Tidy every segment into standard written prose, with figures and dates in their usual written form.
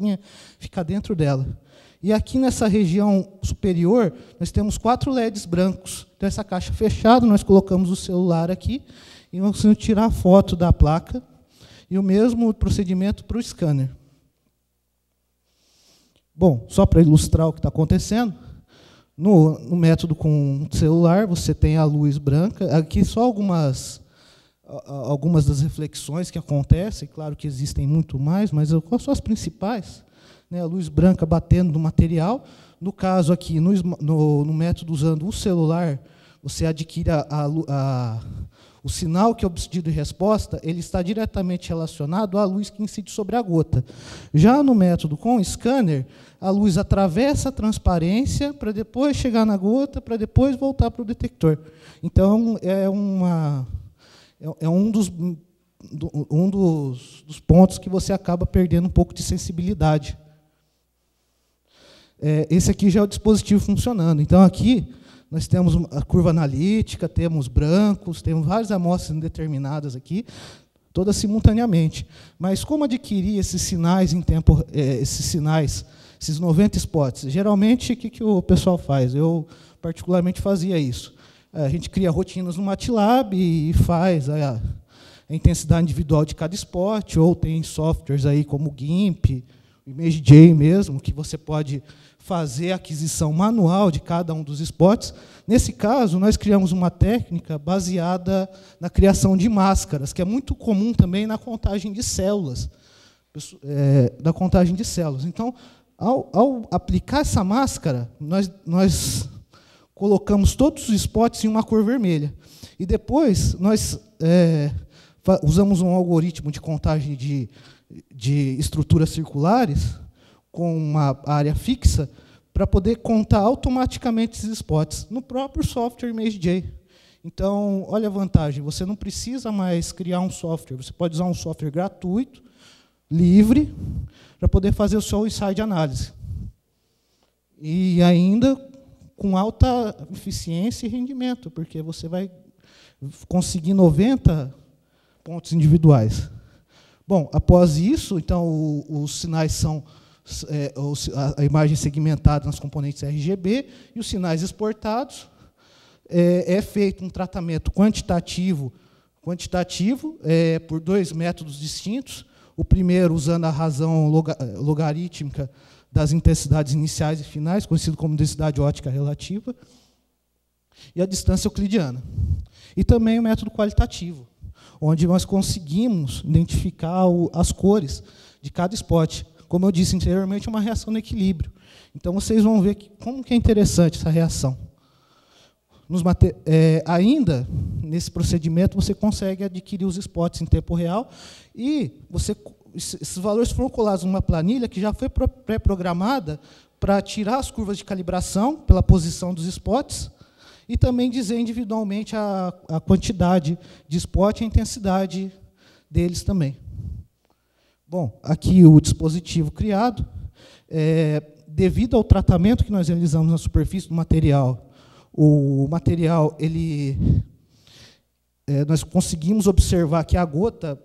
plaquinha fica dentro dela. E aqui nessa região superior, nós temos 4 LEDs brancos. Então, essa caixa fechada, nós colocamos o celular aqui e vamos tirar a foto da placa. E o mesmo procedimento para o scanner. Bom, só para ilustrar o que está acontecendo, no método com celular, você tem a luz branca. Aqui só algumas das reflexões que acontecem, claro que existem muito mais, mas quais são as principais? Né, a luz branca batendo no material. No caso aqui, no método usando o celular, você adquire o sinal que é obtido em resposta, ele está diretamente relacionado à luz que incide sobre a gota. Já no método com o scanner, a luz atravessa a transparência para depois chegar na gota, para depois voltar para o detector. Então, é um dos pontos que você acaba perdendo um pouco de sensibilidade. Esse aqui já é o dispositivo funcionando. Então, aqui nós temos a curva analítica, temos brancos, temos várias amostras indeterminadas aqui, todas simultaneamente. Mas como adquirir esses sinais em tempo, esses 90 spots? Geralmente, o que o pessoal faz? Eu, particularmente, fazia isso. A gente cria rotinas no MATLAB e faz a intensidade individual de cada spot, ou tem softwares aí como o GIMP, o ImageJ mesmo, que você pode fazer a aquisição manual de cada um dos spots. Nesse caso, nós criamos uma técnica baseada na criação de máscaras, que é muito comum também na contagem de células. Então, ao aplicar essa máscara, nós colocamos todos os spots em uma cor vermelha. E depois, nós usamos um algoritmo de contagem de estruturas circulares, com uma área fixa, para poder contar automaticamente esses spots no próprio software ImageJ. Então, olha a vantagem, você não precisa mais criar um software, você pode usar um software gratuito, livre, para poder fazer o seu ensaio de análise. E ainda com alta eficiência e rendimento, porque você vai conseguir 90 pontos individuais. Bom, após isso, então, os sinais são a imagem segmentada nas componentes RGB e os sinais exportados. É feito um tratamento quantitativo por 2 métodos distintos. O primeiro usando a razão logarítmica das intensidades iniciais e finais, conhecido como densidade óptica relativa, e a distância euclidiana. E também o método qualitativo, onde nós conseguimos identificar as cores de cada spot. Como eu disse anteriormente, é uma reação no equilíbrio. Então, vocês vão ver como que é interessante essa reação. Ainda, nesse procedimento, você consegue adquirir os spots em tempo real e esses valores foram colados numa planilha que já foi pré-programada para tirar as curvas de calibração pela posição dos spots e também dizer individualmente a quantidade de spot e a intensidade deles também. Bom, aqui o dispositivo criado. Devido ao tratamento que nós realizamos na superfície do material, o material, nós conseguimos observar que a gota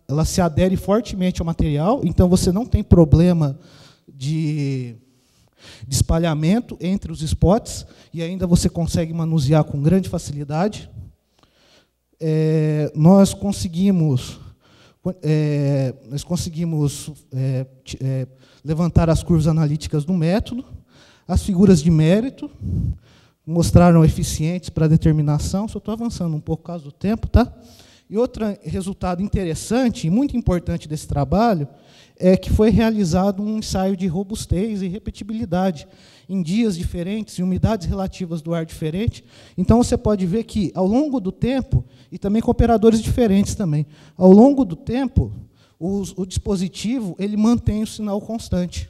ela se adere fortemente ao material, então você não tem problema de espalhamento entre os spots, e ainda você consegue manusear com grande facilidade. Nós conseguimos levantar as curvas analíticas do método, as figuras de mérito, mostraram eficientes para determinação. Só estou avançando um pouco por causa do tempo, tá? E outro resultado interessante e muito importante desse trabalho é que foi realizado um ensaio de robustez e repetibilidade em dias diferentes, em umidades relativas do ar diferentes. Então, você pode ver que, ao longo do tempo, e também com operadores diferentes também, ao longo do tempo, o dispositivo ele mantém o sinal constante.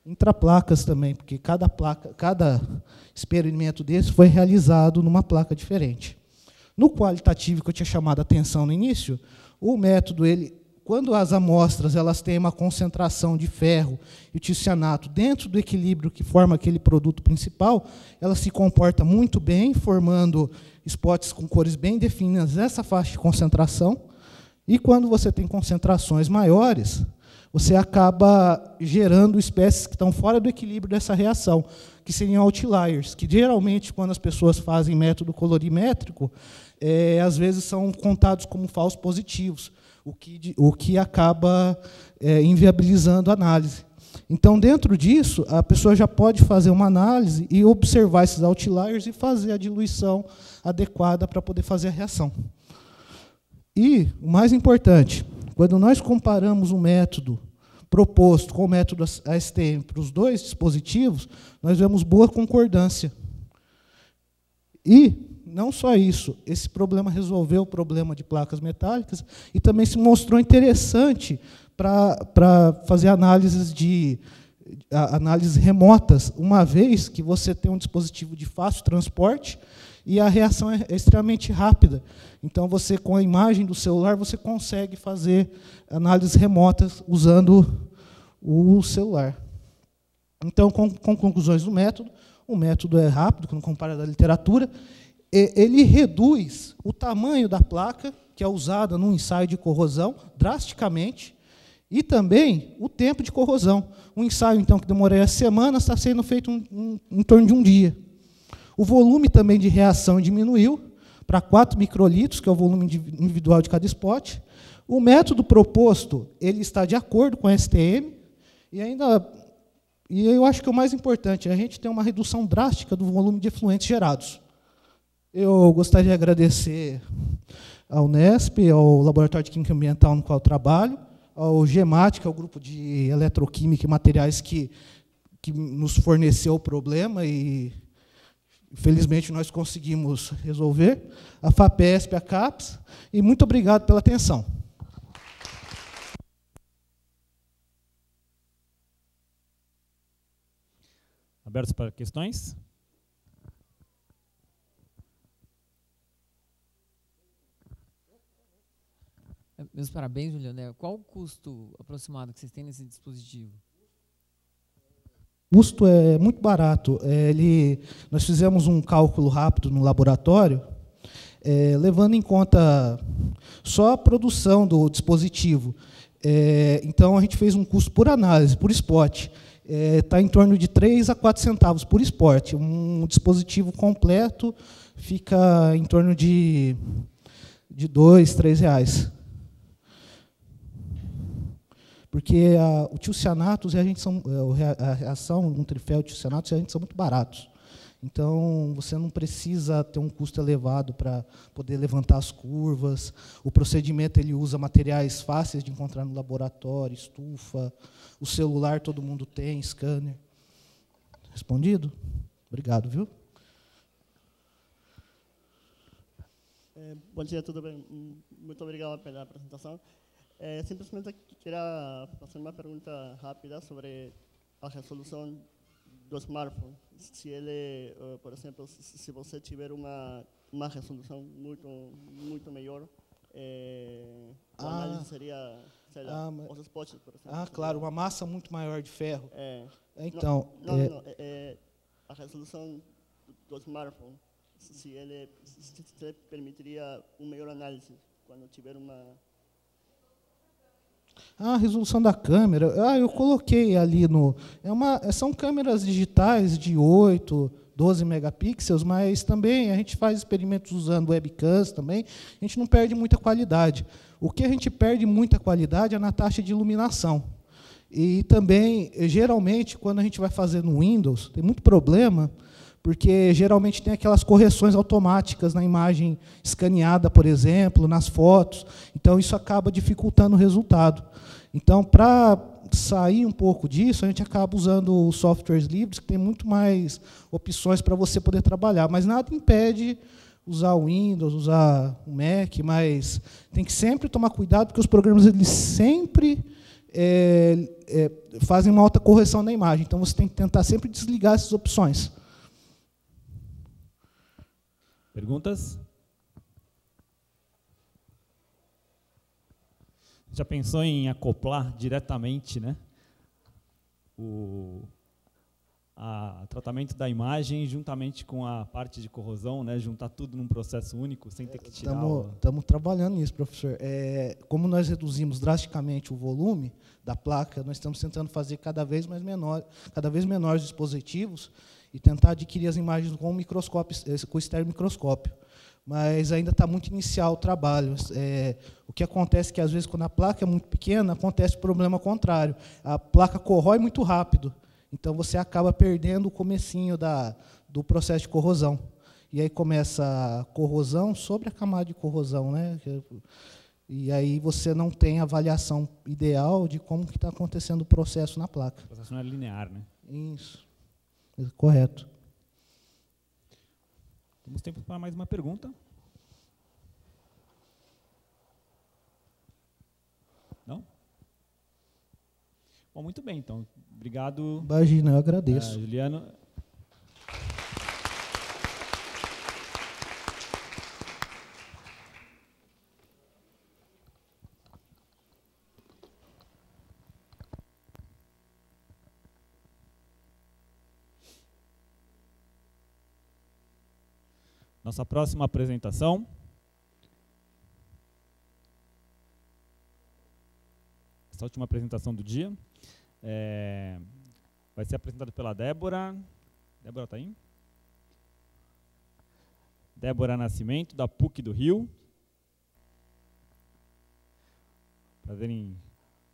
Intraplacas também, porque cada experimento desse foi realizado numa placa diferente. No qualitativo, que eu tinha chamado a atenção no início, o método, quando as amostras elas têm uma concentração de ferro e ticianato dentro do equilíbrio que forma aquele produto principal, ela se comporta muito bem, formando spots com cores bem definidas nessa faixa de concentração. E quando você tem concentrações maiores, você acaba gerando espécies que estão fora do equilíbrio dessa reação, que seriam outliers, que geralmente, quando as pessoas fazem método colorimétrico, às vezes são contados como falsos positivos, o que acaba inviabilizando a análise. Então, dentro disso, a pessoa já pode fazer uma análise e observar esses outliers e fazer a diluição adequada para poder fazer a reação. E, o mais importante, quando nós comparamos o método proposto com o método ASTM para os dois dispositivos, nós vemos boa concordância. E, não só isso, esse problema resolveu o problema de placas metálicas e também se mostrou interessante para fazer análises remotas, uma vez que você tem um dispositivo de fácil transporte e a reação é extremamente rápida. Então, você, com a imagem do celular, você consegue fazer análises remotas usando o celular. Então, com conclusões do método, o método é rápido, quando compara da literatura, ele reduz o tamanho da placa que é usada num ensaio de corrosão drasticamente e também o tempo de corrosão. Um ensaio, então, que demoraria semanas, está sendo feito em torno de um dia. O volume também de reação diminuiu para 4 microlitros, que é o volume individual de cada spot. O método proposto ele está de acordo com a STM, e eu acho que o mais importante, a gente tem uma redução drástica do volume de efluentes gerados. Eu gostaria de agradecer ao Unesp, ao Laboratório de Química Ambiental no qual eu trabalho, ao GEMAT, que é o grupo de eletroquímica e materiais que nos forneceu o problema e, felizmente, nós conseguimos resolver, a FAPESP, a CAPES, e muito obrigado pela atenção. Abertos para questões? Meus parabéns, Juliano. Qual o custo aproximado que vocês têm nesse dispositivo? O custo é muito barato. Nós fizemos um cálculo rápido no laboratório, levando em conta só a produção do dispositivo. Então, a gente fez um custo por análise, por spot. Está em torno de 3 a 4 centavos por spot. Um dispositivo completo fica em torno de R$ 2, R$ 3. Porque o tiocianato, os reagentes são, a reação Nutri-Fel, tiocianato, os reagentes são muito baratos. Então, você não precisa ter um custo elevado para poder levantar as curvas. O procedimento ele usa materiais fáceis de encontrar no laboratório, estufa. O celular todo mundo tem, scanner. Respondido? Obrigado, viu? Bom dia, tudo bem? Muito obrigado pela apresentação. Simplesmente queria fazer uma pergunta rápida sobre a resolução do smartphone. Se ele, por exemplo, se você tiver uma resolução muito melhor, a análise seria, sei lá, os spots, por exemplo. Claro, uma massa muito maior de ferro. Então, a resolução do smartphone, se ele permitiria uma melhor análise quando tiver uma... A resolução da câmera, eu coloquei ali no... são câmeras digitais de 8, 12 megapixels, mas também a gente faz experimentos usando webcams também, a gente não perde muita qualidade. O que a gente perde muita qualidade é na taxa de iluminação. E também, geralmente, quando a gente vai fazer no Windows, tem muito problema, porque geralmente tem aquelas correções automáticas na imagem escaneada, por exemplo, nas fotos. Então, isso acaba dificultando o resultado. Então, para sair um pouco disso, a gente acaba usando os softwares livres, que tem muito mais opções para você poder trabalhar. Mas nada impede usar o Windows, usar o Mac, mas tem que sempre tomar cuidado, porque os programas eles sempre fazem uma alta correção na imagem. Então, você tem que tentar sempre desligar essas opções. Perguntas? Já pensou em acoplar diretamente, né, a tratamento da imagem juntamente com a parte de corrosão, né? Juntar tudo num processo único, sem ter que tirar Estamos trabalhando nisso, professor. Como nós reduzimos drasticamente o volume da placa, nós estamos tentando fazer cada vez menores dispositivos e tentar adquirir as imagens com microscópio, com estereomicroscópio. Mas ainda está muito inicial o trabalho. O que acontece é que, às vezes, quando a placa é muito pequena, acontece o problema contrário. A placa corrói muito rápido. Então, você acaba perdendo o comecinho do processo de corrosão. E aí começa a corrosão sobre a camada de corrosão, né? E aí você não tem a avaliação ideal de como que está acontecendo o processo na placa. O processo não é linear, né? Isso. Correto. Temos tempo para mais uma pergunta. Não? Bom, muito bem, então. Obrigado. Imagina, eu agradeço. Juliano. Nossa próxima apresentação essa última apresentação do dia vai ser apresentada pela Débora. Débora está aí? Débora Nascimento, da PUC do Rio. Prazer em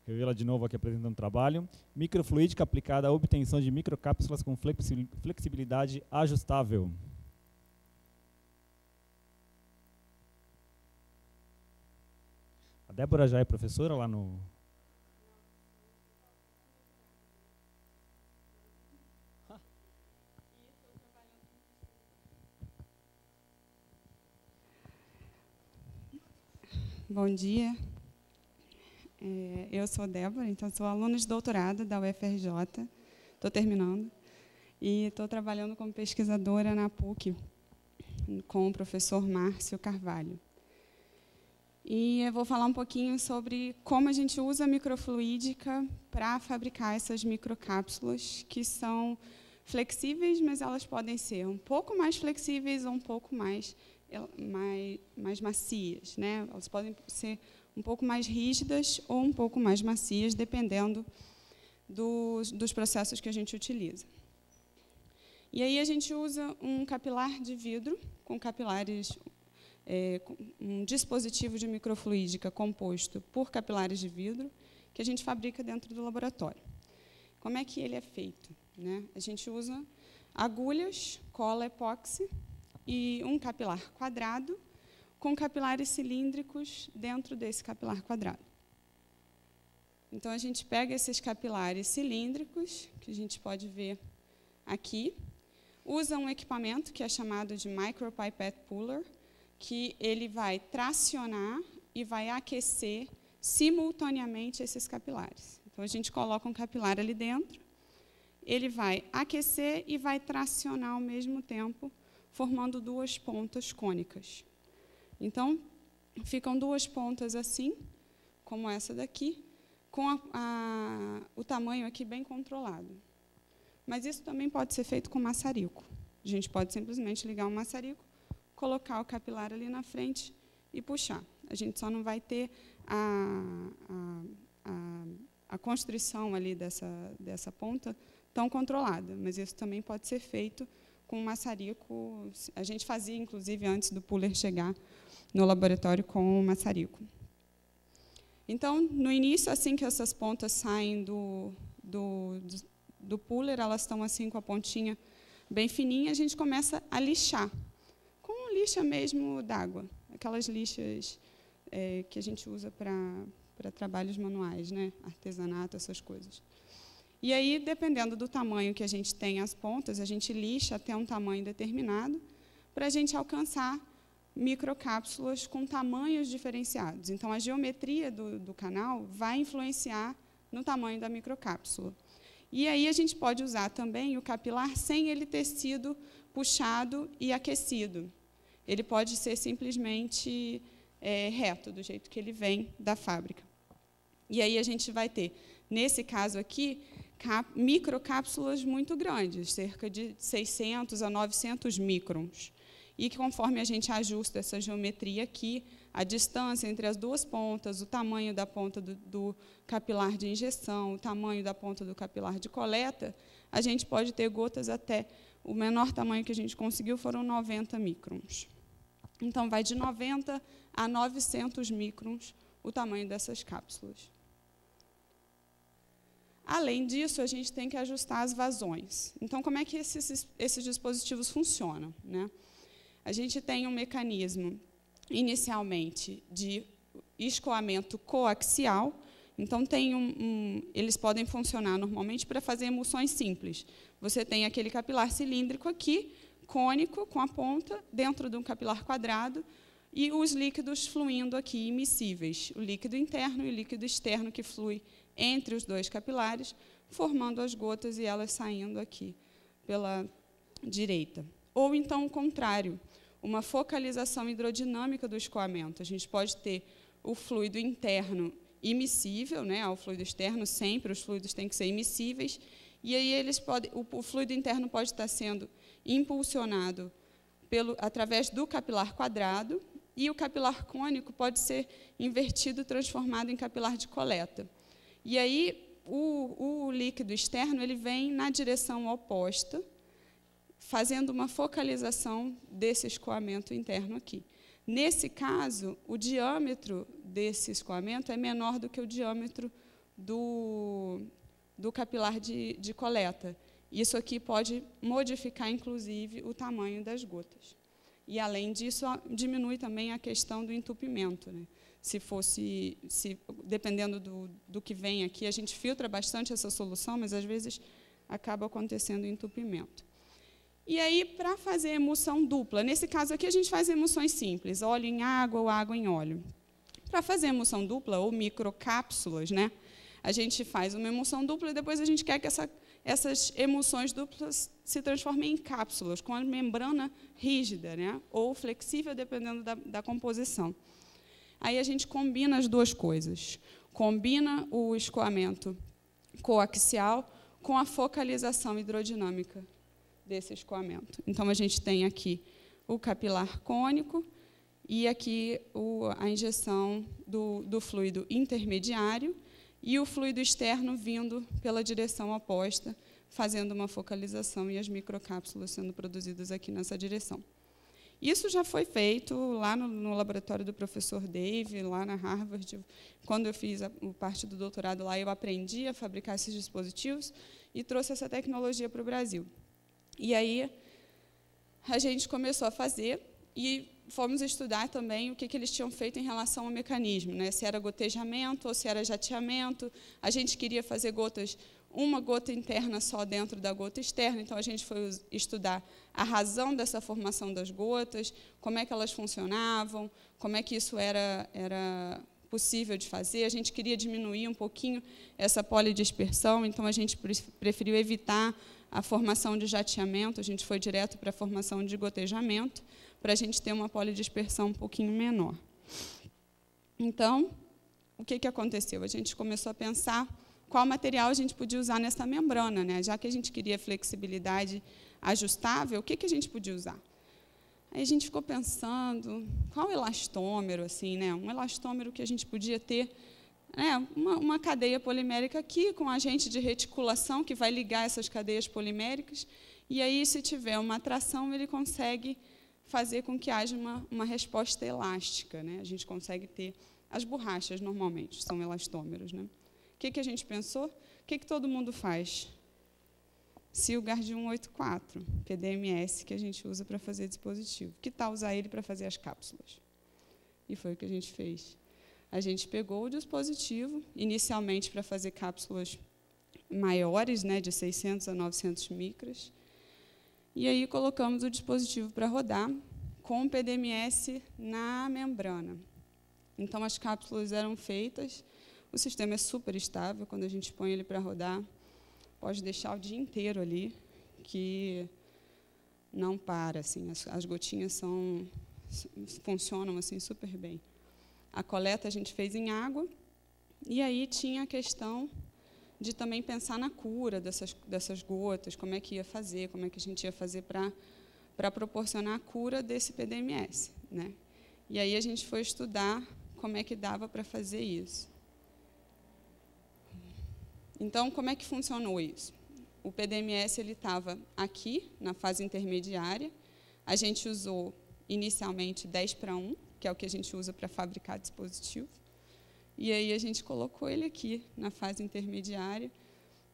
revê-la de novo aqui apresentando o trabalho. Microfluídica aplicada à obtenção de microcápsulas com flexibilidade ajustável. A Débora já é professora lá no... Bom dia. Eu sou Débora, então sou aluna de doutorado da UFRJ, estou terminando, e estou trabalhando como pesquisadora na PUC com o professor Márcio Carvalho. E eu vou falar um pouquinho sobre como a gente usa a microfluídica para fabricar essas microcápsulas que são flexíveis, mas elas podem ser um pouco mais flexíveis ou um pouco mais macias, né? Elas podem ser um pouco mais rígidas ou um pouco mais macias, dependendo dos processos que a gente utiliza. E aí a gente usa um capilar de vidro com capilares... um dispositivo de microfluídica composto por capilares de vidro que a gente fabrica dentro do laboratório. Como é que ele é feito, né? A gente usa agulhas, cola epóxi e um capilar quadrado com capilares cilíndricos dentro desse capilar quadrado. Então, a gente pega esses capilares cilíndricos, que a gente pode ver aqui, usa um equipamento que é chamado de Micropipette Puller, que ele vai tracionar e vai aquecer simultaneamente esses capilares. Então, a gente coloca um capilar ali dentro, ele vai aquecer e vai tracionar ao mesmo tempo, formando duas pontas cônicas. Então, ficam duas pontas assim, como essa daqui, com o tamanho aqui bem controlado. Mas isso também pode ser feito com maçarico. A gente pode simplesmente ligar um maçarico, colocar o capilar ali na frente e puxar. A gente só não vai ter a constrição ali dessa ponta tão controlada, mas isso também pode ser feito com maçarico. A gente fazia, inclusive, antes do puller chegar no laboratório com o maçarico. Então, no início, assim que essas pontas saem do puller, elas estão assim com a pontinha bem fininha, a gente começa a lixar. Lixa mesmo d'água, aquelas lixas que a gente usa para trabalhos manuais, né? Artesanato, essas coisas. E aí, dependendo do tamanho que a gente tem as pontas, a gente lixa até um tamanho determinado para a gente alcançar microcápsulas com tamanhos diferenciados. Então, a geometria do canal vai influenciar no tamanho da microcápsula. E aí a gente pode usar também o capilar sem ele ter sido puxado e aquecido. Ele pode ser simplesmente reto, do jeito que ele vem da fábrica. E aí a gente vai ter, nesse caso aqui, microcápsulas muito grandes, cerca de 600 a 900 microns. E que, conforme a gente ajusta essa geometria aqui, a distância entre as duas pontas, o tamanho da ponta do capilar de injeção, o tamanho da ponta do capilar de coleta, a gente pode ter gotas até, o menor tamanho que a gente conseguiu foram 90 microns. Então, vai de 90 a 900 microns o tamanho dessas cápsulas. Além disso, a gente tem que ajustar as vazões. Então, como é que esses dispositivos funcionam, né? A gente tem um mecanismo, inicialmente, de escoamento coaxial. Então, eles podem funcionar normalmente para fazer emulsões simples. Você tem aquele capilar cilíndrico aqui, cônico, com a ponta, dentro de um capilar quadrado, e os líquidos fluindo aqui, imissíveis. O líquido interno e o líquido externo, que flui entre os dois capilares, formando as gotas e elas saindo aqui pela direita. Ou, então, o contrário, uma focalização hidrodinâmica do escoamento. A gente pode ter o fluido interno imissível, né, ao fluido externo, sempre os fluidos têm que ser imissíveis, e aí o fluido interno pode estar sendo impulsionado através do capilar quadrado, e o capilar cônico pode ser invertido, transformado em capilar de coleta. E aí o líquido externo ele vem na direção oposta, fazendo uma focalização desse escoamento interno aqui. Nesse caso, o diâmetro desse escoamento é menor do que o diâmetro do capilar de coleta. Isso aqui pode modificar, inclusive, o tamanho das gotas. E, além disso, diminui também a questão do entupimento, né? Dependendo do que vem aqui, a gente filtra bastante essa solução, mas, às vezes, acaba acontecendo entupimento. E aí, para fazer emulsão dupla, nesse caso aqui, a gente faz emulsões simples, óleo em água ou água em óleo. Para fazer emulsão dupla, ou microcápsulas, né, a gente faz uma emulsão dupla e depois a gente quer que essas emulsões duplas se transformem em cápsulas, com a membrana rígida, né, ou flexível, dependendo da composição. Aí a gente combina as duas coisas. Combina o escoamento coaxial com a focalização hidrodinâmica desse escoamento. Então, a gente tem aqui o capilar cônico e aqui a injeção do fluido intermediário e o fluido externo vindo pela direção oposta, fazendo uma focalização e as microcápsulas sendo produzidas aqui nessa direção. Isso já foi feito lá no laboratório do professor Dave, lá na Harvard. Quando eu fiz parte do doutorado lá, eu aprendi a fabricar esses dispositivos e trouxe essa tecnologia para o Brasil. E aí a gente começou a fazer e fomos estudar também o que eles tinham feito em relação ao mecanismo, né? Se era gotejamento ou se era jateamento. A gente queria fazer uma gota interna só dentro da gota externa, então a gente foi estudar a razão dessa formação das gotas, como é que elas funcionavam, como é que isso era possível de fazer. A gente queria diminuir um pouquinho essa polidispersão, então a gente preferiu evitar a formação de jateamento, a gente foi direto para a formação de gotejamento, para a gente ter uma polidispersão um pouquinho menor. Então, o que aconteceu? A gente começou a pensar qual material a gente podia usar nessa membrana, né? Já que a gente queria flexibilidade ajustável, o que a gente podia usar? Aí a gente ficou pensando, qual elastômero, assim, né? Um elastômero que a gente podia ter, uma cadeia polimérica aqui, com agente de reticulação que vai ligar essas cadeias poliméricas, e aí, se tiver uma atração, ele consegue fazer com que haja uma resposta elástica, né? A gente consegue ter as borrachas, normalmente, são elastômeros, né? O que a gente pensou? O que todo mundo faz? Silgard 184, PDMS, que a gente usa para fazer dispositivo. Que tal usar ele para fazer as cápsulas? E foi o que a gente fez. A gente pegou o dispositivo, inicialmente para fazer cápsulas maiores, né, de 600 a 900 micras, e aí colocamos o dispositivo para rodar com o PDMS na membrana. Então, as cápsulas eram feitas, o sistema é super estável, quando a gente põe ele para rodar, pode deixar o dia inteiro ali, que não para, assim, as gotinhas funcionam assim, super bem. A coleta a gente fez em água, e aí tinha a questão de também pensar na cura dessas gotas, como é que ia fazer, como é que a gente ia fazer para proporcionar a cura desse PDMS, né? E aí a gente foi estudar como é que dava para fazer isso. Então, como é que funcionou isso? O PDMS ele estava aqui, na fase intermediária. A gente usou, inicialmente, 10:1, que é o que a gente usa para fabricar dispositivo. E aí a gente colocou ele aqui, na fase intermediária.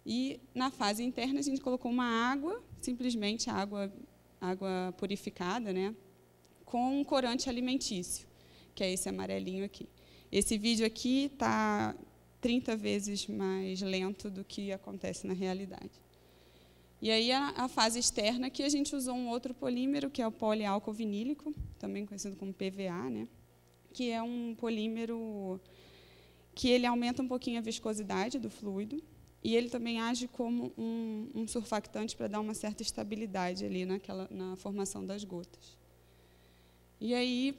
E, na fase interna, a gente colocou uma água, simplesmente água purificada, né, com um corante alimentício, que é esse amarelinho aqui. Esse vídeo aqui está 30 vezes mais lento do que acontece na realidade. E aí a fase externa, que a gente usou um outro polímero, que é o poliálcool vinílico, também conhecido como PVA, né, que é um polímero que ele aumenta um pouquinho a viscosidade do fluido, e ele também age como um surfactante para dar uma certa estabilidade ali na formação das gotas. E aí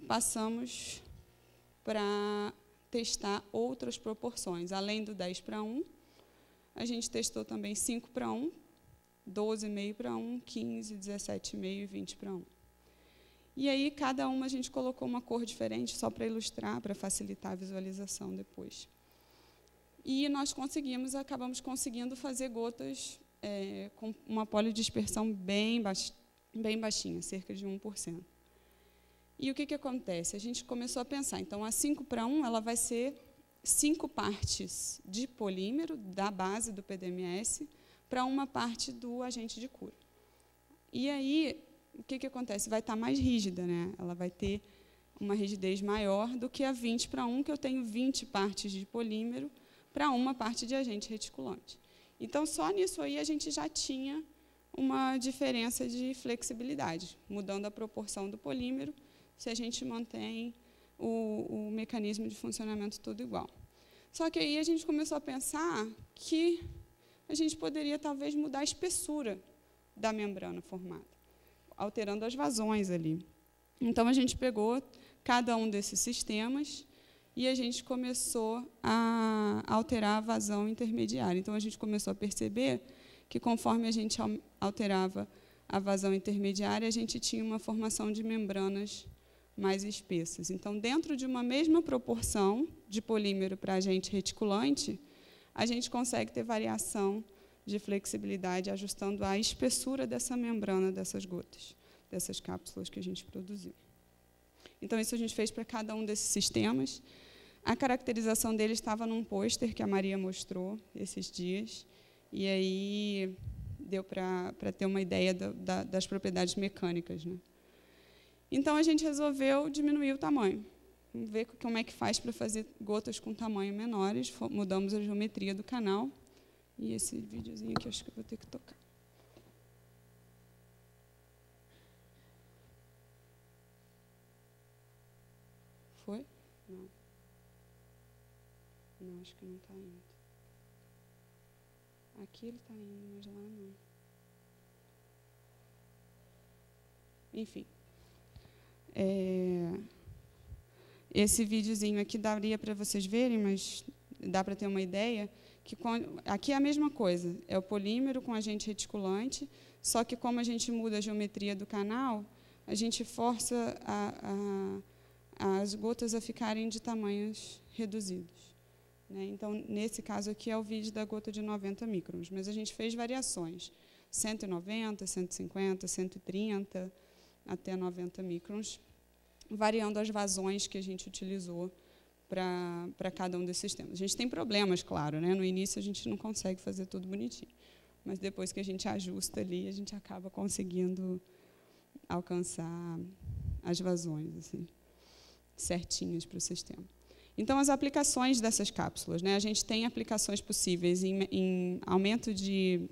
passamos para testar outras proporções. Além do 10:1, a gente testou também 5:1, 12,5:1, 15, 17,5 e 20:1. E aí, cada uma a gente colocou uma cor diferente, só para ilustrar, para facilitar a visualização depois. E nós acabamos conseguindo fazer gotas com uma poliodispersão bem baixinha, cerca de 1%. E o que acontece? A gente começou a pensar, então, a 5:1 ela vai ser 5 partes de polímero, da base do PDMS, para uma parte do agente de cura. E aí, o que acontece? Vai estar mais rígida, né? Ela vai ter uma rigidez maior do que a 20:1, que eu tenho 20 partes de polímero para uma parte de agente reticulante. Então, só nisso aí a gente já tinha uma diferença de flexibilidade, mudando a proporção do polímero, se a gente mantém o mecanismo de funcionamento todo igual. Só que aí a gente começou a pensar que a gente poderia, talvez, mudar a espessura da membrana formada, alterando as vazões ali. Então, a gente pegou cada um desses sistemas e a gente começou a alterar a vazão intermediária. Então, a gente começou a perceber que, conforme a gente alterava a vazão intermediária, a gente tinha uma formação de membranas mais espessas. Então, dentro de uma mesma proporção de polímero para agente reticulante, a gente consegue ter variação de flexibilidade, ajustando a espessura dessa membrana dessas gotas, dessas cápsulas que a gente produziu. Então, isso a gente fez para cada um desses sistemas. A caracterização deles estava num pôster que a Maria mostrou esses dias, e aí deu para ter uma ideia das propriedades mecânicas, né? Então, a gente resolveu diminuir o tamanho. Vamos ver como é que faz para fazer gotas com tamanho menores. Mudamos a geometria do canal. E esse videozinho aqui, acho que eu vou ter que tocar. Foi? Não. Não, acho que não está indo. Aqui ele está indo, mas lá não. Enfim. Esse videozinho aqui daria para vocês verem, mas dá para ter uma ideia, que aqui é a mesma coisa, é o polímero com agente reticulante, só que como a gente muda a geometria do canal, a gente força as gotas a ficarem de tamanhos reduzidos, né? Então, nesse caso aqui é o vídeo da gota de 90 microns, mas a gente fez variações, 190, 150, 130, até 90 microns, variando as vazões que a gente utilizou para cada um desses sistemas. A gente tem problemas, claro, né? No início a gente não consegue fazer tudo bonitinho, mas depois que a gente ajusta ali, a gente acaba conseguindo alcançar as vazões assim, certinhas para o sistema. Então, as aplicações dessas cápsulas, né? A gente tem aplicações possíveis em aumento de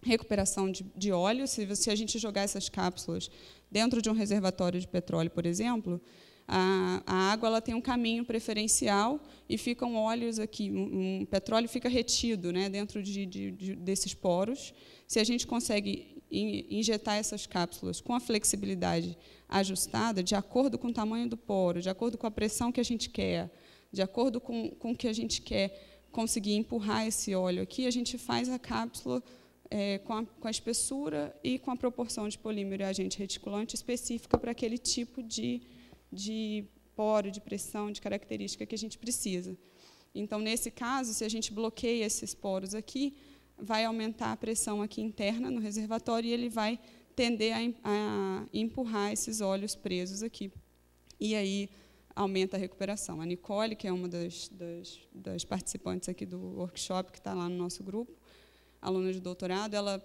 recuperação de óleo. Se a gente jogar essas cápsulas dentro de um reservatório de petróleo, por exemplo, a água ela tem um caminho preferencial e ficam óleos aqui, o petróleo fica retido, né, dentro desses poros. Se a gente consegue injetar essas cápsulas com a flexibilidade ajustada, de acordo com o tamanho do poro, de acordo com a pressão que a gente quer, de acordo com o que a gente quer conseguir empurrar esse óleo aqui, a gente faz a cápsula com a espessura e com a proporção de polímero e agente reticulante específica para aquele tipo de poro, de pressão, de característica que a gente precisa. Então, nesse caso, se a gente bloqueia esses poros aqui, vai aumentar a pressão aqui interna no reservatório e ele vai tender a empurrar esses óleos presos aqui. E aí aumenta a recuperação. A Nicole, que é uma das participantes aqui do workshop, que está lá no nosso grupo, aluna de doutorado, ela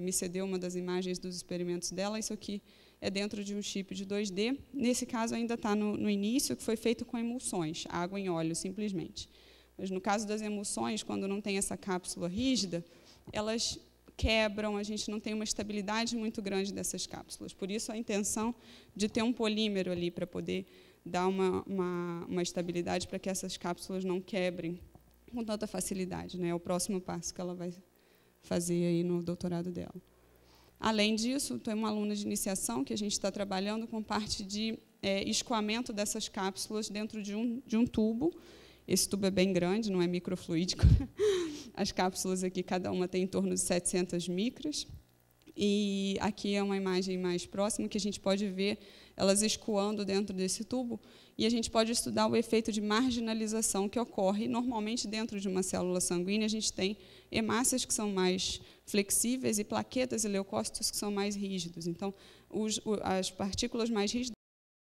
me cedeu uma das imagens dos experimentos dela. Isso aqui é dentro de um chip de 2D. Nesse caso, ainda está no início, que foi feito com emulsões, água em óleo, simplesmente. Mas, no caso das emulsões, quando não tem essa cápsula rígida, elas quebram, a gente não tem uma estabilidade muito grande dessas cápsulas. Por isso, a intenção de ter um polímero ali para poder dar uma estabilidade para que essas cápsulas não quebrem com tanta facilidade, né? É o próximo passo que ela vai fazer aí no doutorado dela. Além disso, tem uma aluna de iniciação que a gente está trabalhando com parte de escoamento dessas cápsulas dentro de um tubo. Esse tubo é bem grande, não é microfluídico. As cápsulas aqui, cada uma tem em torno de 700 micras. E aqui é uma imagem mais próxima, que a gente pode ver elas escoando dentro desse tubo, e a gente pode estudar o efeito de marginalização que ocorre. Normalmente, dentro de uma célula sanguínea, a gente tem hemácias que são mais flexíveis e plaquetas e leucócitos que são mais rígidos. Então, as partículas mais rígidas